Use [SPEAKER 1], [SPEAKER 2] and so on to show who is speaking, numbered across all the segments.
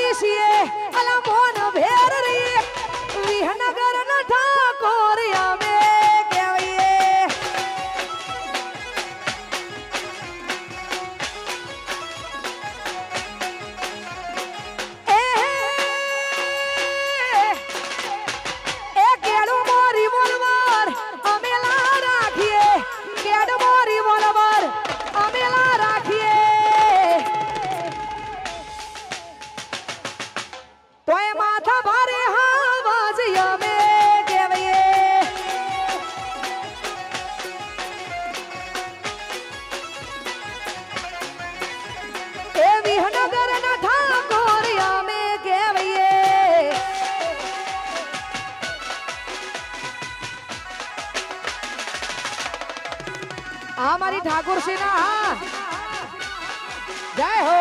[SPEAKER 1] મોરી છીએ અલા મોન ભેર રે વિહનગર ના ઠાકોર અમે કેવીએ એ કેડું મોરી બોલવાર અમે લા રાખીએ કેડ મોરી બોલવાર અમે લા રાખીએ તોય માથા ભારે હાવાજ અમે કેવીએ એ વિહનગર ના ઠાકોર અમે કેવીએ આ મારી ઠાકોર સેના હા જય હો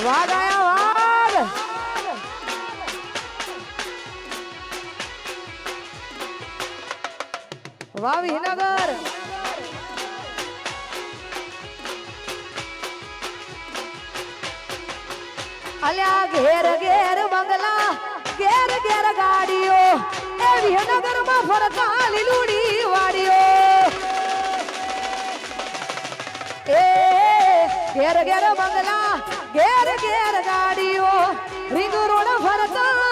[SPEAKER 1] વાઘ આયા વાઘ વાહ વિહનગર અલ્યા ઘેર ઘેર બંગલા ઘેર ઘેર ગાડીઓ એ વિહનગર માં ફરતા લીલુડી વાડીઓ એ ઘેર ઘેર બંગલા ઘેર ઘેર ગાડીઓ રીંગ રોડ ફરતા